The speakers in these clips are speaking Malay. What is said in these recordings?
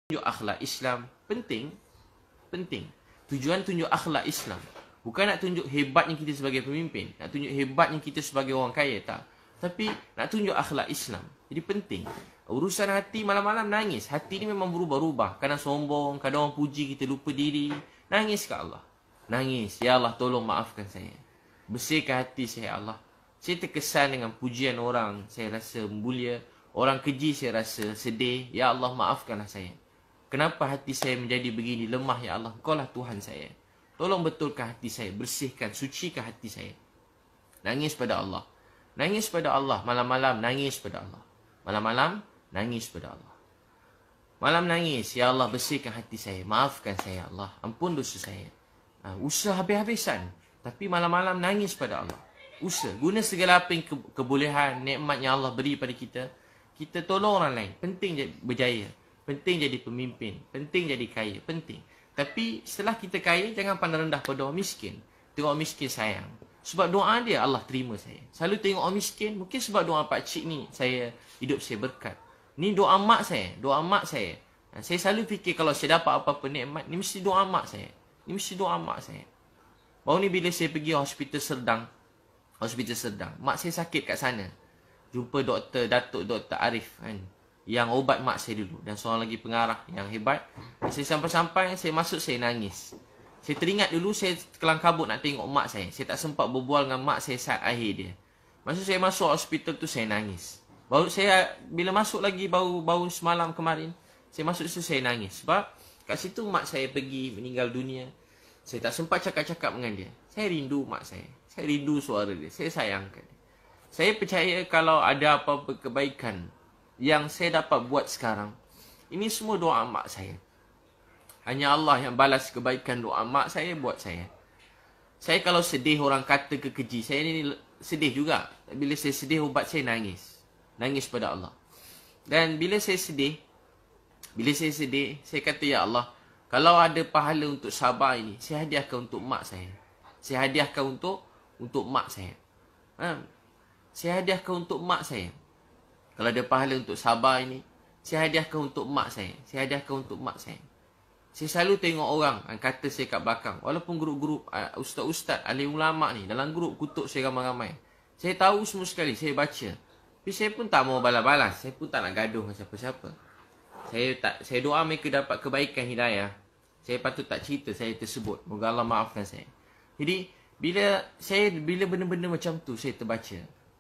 tunjuk akhlak Islam penting. Tujuan tunjuk akhlak Islam bukan nak tunjuk hebatnya kita sebagai pemimpin, nak tunjuk hebatnya kita sebagai orang kaya, tak. Tapi nak tunjuk akhlak Islam. Jadi penting. Urusan hati, malam-malam nangis. Hati ni memang berubah-ubah. Kadang sombong, kadang orang puji kita lupa diri. Nangis ke Allah. Nangis. Ya Allah, tolong maafkan saya. Bersihkan hati saya, Allah. Saya terkesan dengan pujian orang. Saya rasa mulia. Orang keji saya rasa sedih. Ya Allah, maafkanlah saya. Kenapa hati saya menjadi begini lemah, ya Allah? Engkau lah Tuhan saya. Tolong betulkan hati saya. Bersihkan, sucikan hati saya. Nangis pada Allah. Nangis pada Allah. Malam-malam nangis pada Allah. Malam-malam nangis pada Allah. Malam nangis. Ya Allah, bersihkan hati saya. Maafkan saya, Allah. Ampun dosa saya. Usaha habis-habisan. Tapi malam-malam nangis pada Allah. Usaha. Guna segala apa yang kebolehan, nikmat yang Allah beri pada kita. Kita tolong orang lain. Penting berjaya. Penting jadi pemimpin. Penting jadi kaya. Penting. Tapi setelah kita kaya, jangan pandang rendah pada orang miskin. Tengok orang miskin sayang. Sebab doa dia, Allah terima saya. Selalu tengok orang miskin, mungkin sebab doa pakcik ni, hidup saya berkat. Ni doa mak saya. Doa mak saya. Saya selalu fikir kalau saya dapat apa-apa nikmat, ni mesti doa mak saya. Ni mesti doa mak saya. Baru ni bila saya pergi hospital Serdang. Mak saya sakit kat sana. Jumpa Datuk Dr. Arif kan. Yang ubat mak saya dulu. Dan seorang lagi pengarah yang hebat. Saya sampai-sampai, saya masuk, saya nangis. Saya teringat dulu, saya kelang kabut nak tengok mak saya. Saya tak sempat berbual dengan mak saya saat akhir dia. Masa saya masuk hospital tu, saya nangis. Baru saya, bila masuk lagi, baru semalam kemarin, saya masuk situ, saya nangis. Sebab kat situ mak saya pergi, meninggal dunia. Saya tak sempat cakap-cakap dengan dia. Saya rindu mak saya. Saya rindu suara dia. Saya sayangkan dia. Saya percaya kalau ada apa-apa kebaikan yang saya dapat buat sekarang, ini semua doa mak saya. Hanya Allah yang balas kebaikan doa mak saya buat saya. Saya kalau sedih orang kata kekeji, saya ni sedih juga. Bila saya sedih, ubat saya nangis. Nangis pada Allah. Dan bila saya sedih, saya kata, ya Allah, kalau ada pahala untuk sabar ini, saya hadiahkan untuk mak saya. Saya hadiahkan untuk mak saya. Saya hadiahkan untuk mak saya. Kalau ada pahala untuk sabar ini, saya hadiahkan untuk mak saya. Saya hadiahkan untuk mak saya. Saya selalu tengok orang kata saya kat belakang. Walaupun grup-grup ustaz-ustaz, alim ulama ni, dalam grup kutuk saya ramai-ramai. Saya tahu semua sekali, saya baca. Tapi saya pun tak mau balas-balas. Saya pun tak nak gaduh dengan siapa-siapa. Saya doa mereka dapat kebaikan hidayah. Saya patut tak cerita saya tersebut. Moga Allah maafkan saya. Jadi, bila benda-benda macam tu saya terbaca,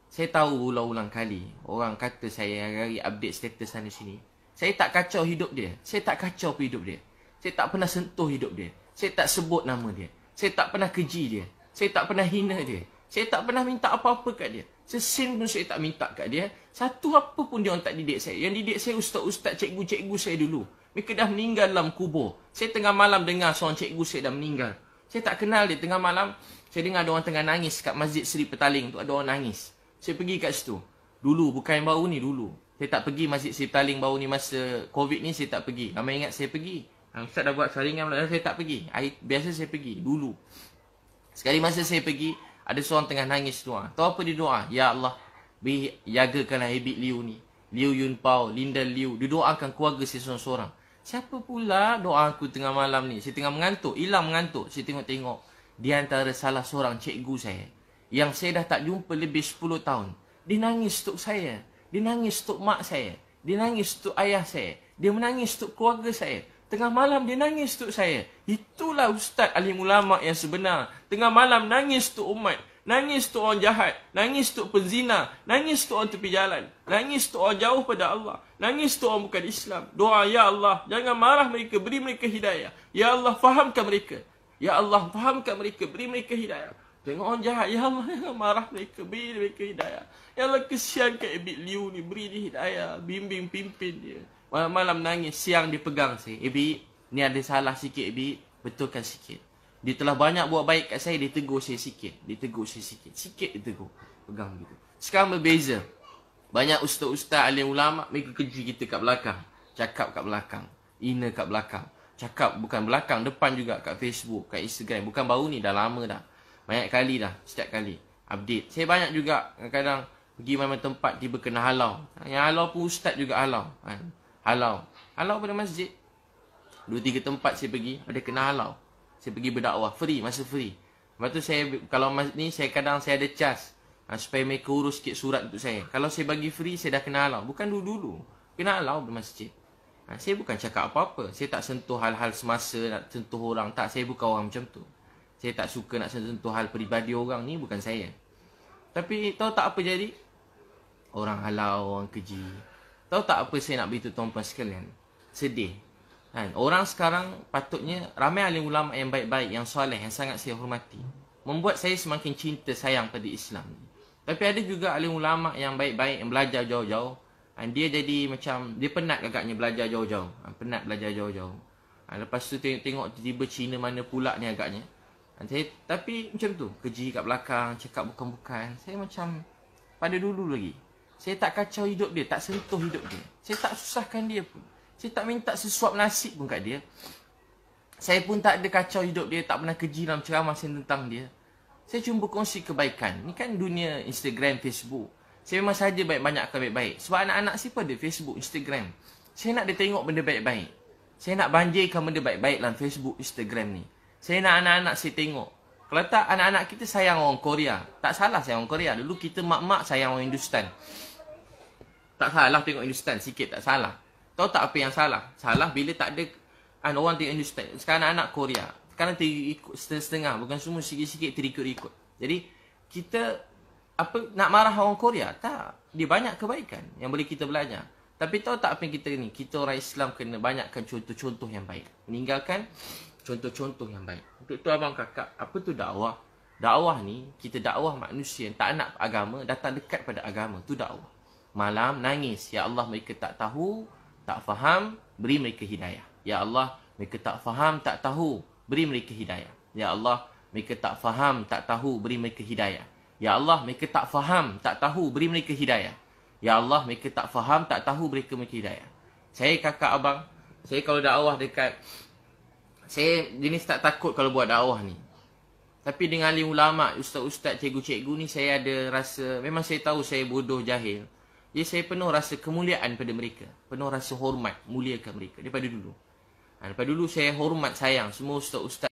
saya tahu ulang-ulang kali orang kata saya hari-hari update status sana sini. Saya tak kacau hidup dia. Saya tak kacau hidup dia. Saya tak pernah sentuh hidup dia. Saya tak sebut nama dia. Saya tak pernah keji dia. Saya tak pernah hina dia. Saya tak pernah minta apa-apa kat dia. Sesin pun saya tak minta kat dia. Satu apa pun dia orang tak didik saya. Yang didik saya ustaz-ustaz, cikgu-cikgu saya dulu. Mereka dah meninggal dalam kubur. Saya tengah malam dengar seorang cikgu saya dah meninggal. Saya tak kenal dia. Tengah malam, saya dengar ada orang tengah nangis kat Masjid Seri Petaling tu. Ada orang nangis. Saya pergi kat situ. Dulu, bukan baru ni, dulu. Saya tak pergi Masjid Seri Petaling baru ni masa Covid ni, saya tak pergi. Ramai ingat saya pergi. Ustaz dah buat saringan, saya tak pergi. Biasa saya pergi, dulu. Sekali masa saya pergi, ada seorang tengah nangis doa. Tahu apa dia doa? Ya Allah, jagakanlah Habib Liu ni. Liu Yun Pao, Linda Liu. Dia doakan keluarga saya seorang-seorang. Siapa pula doa aku tengah malam ni? Saya tengah mengantuk, hilang mengantuk. Saya tengok-tengok. Di antara salah seorang cikgu saya, yang saya dah tak jumpa lebih 10 tahun. Dia nangis untuk saya. Dia nangis untuk mak saya. Dia nangis untuk ayah saya. Dia menangis untuk keluarga saya. Tengah malam dia nangis untuk saya. Itulah ustaz alim ulama yang sebenar. Tengah malam nangis untuk umat. Nangis untuk orang jahat. Nangis untuk penzina. Nangis untuk orang tepi jalan. Nangis untuk orang jauh pada Allah. Nangis untuk orang bukan Islam. Doa, ya Allah, jangan marah mereka. Beri mereka hidayah. Ya Allah, fahamkan mereka. Ya Allah, fahamkan mereka. Beri mereka hidayah. Tengok orang jahat, ya Allah, jangan marah mereka. Beri mereka hidayah. Ya Allah, kesian kat Habib Liu ni. Beri dia hidayah. Bimbing, pimpin dia. Malam-malam nangis, siang dia pegang saya. Habib, ni ada salah sikit, Habib. Betulkan sikit. Dia telah banyak buat baik kat saya, dia tegur saya sikit. Dia tegur saya sikit. Sikit dia tegur. Pegang gitu. Sekarang berbeza. Banyak ustaz-ustaz, alim ulama, mereka keji kita kat belakang. Cakap kat belakang. Hina kat belakang. Cakap bukan belakang, depan juga kat Facebook, kat Instagram. Bukan baru ni, dah lama dah. Banyak kali dah, setiap kali. Update. Saya banyak juga, kadang-kadang pergi mana tempat, tiba kena halau. Yang halau pun ustaz juga halau. Halau pada masjid. 2-3 tempat saya pergi, ada kena halau. Saya pergi berdakwah, free, masa free. Lepas tu saya, kalau ni saya kadang saya ada cas. Supaya mereka urus sikit surat untuk saya. Kalau saya bagi free, saya dah kena halau. Bukan dulu-dulu. Kena halau di masjid. Saya bukan cakap apa-apa. Saya tak sentuh hal-hal semasa, nak sentuh orang. Tak, saya bukan orang macam tu. Saya tak suka nak sentuh hal peribadi orang. Ni bukan saya. Tapi tahu tak apa jadi? Orang halau, orang keji. Tahu tak apa saya nak beritahu tuan-tuan sekalian? Sedih. Orang sekarang patutnya, ramai alim ulama yang baik-baik, yang soleh, yang sangat saya hormati. Membuat saya semakin cinta sayang pada Islam. Tapi ada juga alim ulama yang baik-baik, yang belajar jauh-jauh. Dia jadi macam, dia penat agaknya belajar jauh-jauh. Penat belajar jauh-jauh. Lepas tu tengok tiba-tiba Cina mana pula ni agaknya. Tapi macam tu, keji kat belakang, cakap bukan-bukan. Saya macam, pada dulu lagi. Saya tak kacau hidup dia, tak sentuh hidup dia. Saya tak susahkan dia pun. Saya tak minta sesuap nasib pun kat dia. Saya pun tak ada kacau hidup dia, tak pernah keji dalam ceramah saya tentang dia. Saya cuma berkongsi kebaikan. Ni kan dunia Instagram, Facebook. Saya memang saja banyak-banyakkan baik-baik. Sebab anak-anak saya pun ada Facebook, Instagram. Saya nak dia tengok benda baik-baik. Saya nak banjirkan benda baik-baik dalam Facebook, Instagram ni. Saya nak anak-anak saya tengok. Kalau tak, anak-anak kita sayang orang Korea. Tak salah sayang orang Korea. Dulu kita mak-mak sayang orang Hindustan. Tak salah tengok Hindustan, sikit tak salah. Tahu tak apa yang salah? Salah bila tak ada orang tengok Hindustan. Sekarang anak-anak Korea. Sekarang terikut setengah-setengah. Bukan semua sikit-sikit terikut-ikut. Jadi, kita nak marah orang Korea? Tak. Dia banyak kebaikan yang boleh kita belajar. Tapi tahu tak apa yang kita ni? Kita orang Islam kena banyakkan contoh-contoh yang baik. Meninggalkan contoh-contoh yang baik. Untuk tu abang kakak, apa tu dakwah? Dakwah ni, kita dakwah manusia yang tak nak agama, datang dekat pada agama. Tu dakwah. Malam nangis. Ya Allah, mereka tak tahu, tak faham, beri mereka hidayah. Ya Allah, mereka tak faham, tak tahu, beri mereka hidayah. Ya Allah, mereka tak faham, tak tahu, beri mereka hidayah. Ya Allah, mereka tak faham, tak tahu, beri mereka hidayah. Ya Allah, mereka tak faham, tak tahu, beri mereka hidayah. Saya kakak abang, saya kalau dakwah dekat, saya jenis tak takut kalau buat dakwah ni. Tapi dengan alim ulama, ustaz-ustaz, cikgu-cikgu ni, saya ada rasa, memang saya tahu saya bodoh, jahil. Jadi saya penuh rasa kemuliaan pada mereka. Penuh rasa hormat, muliakan mereka daripada dulu. Daripada dulu saya hormat, sayang semua ustaz-ustaz